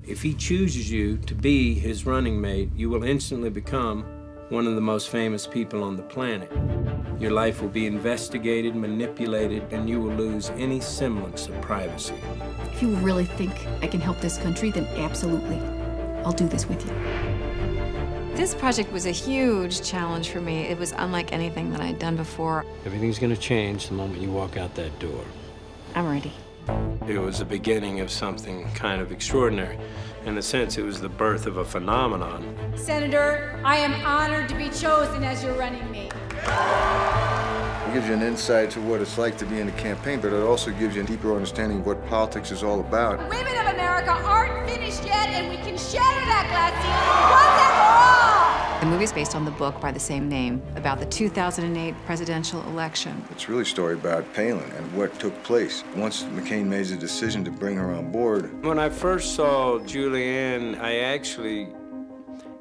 If he chooses you to be his running mate, you will instantly become one of the most famous people on the planet. Your life will be investigated, manipulated, and you will lose any semblance of privacy. If you really think I can help this country, then absolutely. I'll do this with you. This project was a huge challenge for me. It was unlike anything that I'd done before. Everything's gonna change the moment you walk out that door. I'm ready. It was the beginning of something kind of extraordinary. In a sense, it was the birth of a phenomenon. Senator, I am honored to be chosen as your running mate. It gives you an insight to what it's like to be in a campaign, but it also gives you a deeper understanding of what politics is all about. Women of America aren't finished yet, and we can shatter that glass ceiling once and for all! The movie is based on the book by the same name about the 2008 presidential election. It's really a story about Palin and what took place. Once McCain made the decision to bring her on board. When I first saw Julianne, I actually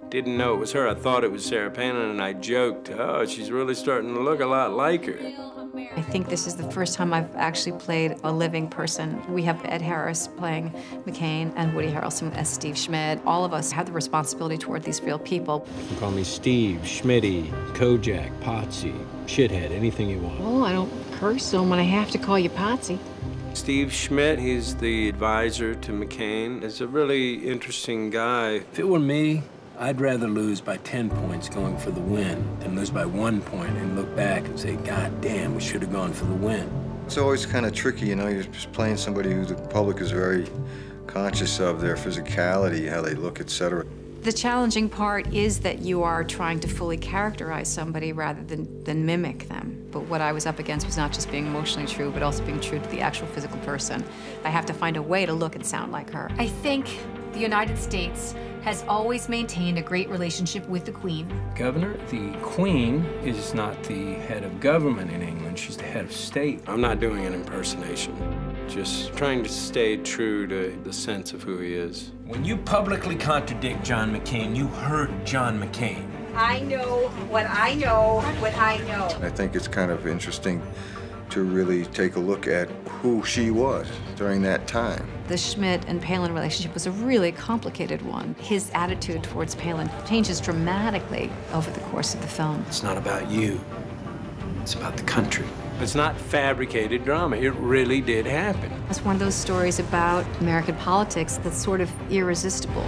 didn't know it was her. I thought it was Sarah Palin, and I joked, oh, she's really starting to look a lot like her. I think this is the first time I've actually played a living person. We have Ed Harris playing McCain and Woody Harrelson as Steve Schmidt. All of us have the responsibility toward these real people. You can call me Steve, Schmitty, Kojak, Potsy, shithead, anything you want. Oh, I don't curse, so I'm gonna have to call you Potsy. Steve Schmidt, he's the advisor to McCain. He's a really interesting guy. If it were me, I'd rather lose by 10 points going for the win than lose by 1 point and look back and say, God damn, we should have gone for the win. It's always kind of tricky, you know, you're just playing somebody who the public is very conscious of, their physicality, how they look, etc. The challenging part is that you are trying to fully characterize somebody rather than mimic them. But what I was up against was not just being emotionally true, but also being true to the actual physical person. I have to find a way to look and sound like her. I think the United States has always maintained a great relationship with the Queen. Governor, the Queen is not the head of government in England. She's the head of state. I'm not doing an impersonation. Just trying to stay true to the sense of who he is. When you publicly contradict John McCain, you hurt John McCain. I know what I know, what I know. I think it's kind of interesting to really take a look at who she was during that time. The Schmidt and Palin relationship was a really complicated one. His attitude towards Palin changes dramatically over the course of the film. It's not about you. It's about the country. It's not fabricated drama. It really did happen. It's one of those stories about American politics that's sort of irresistible.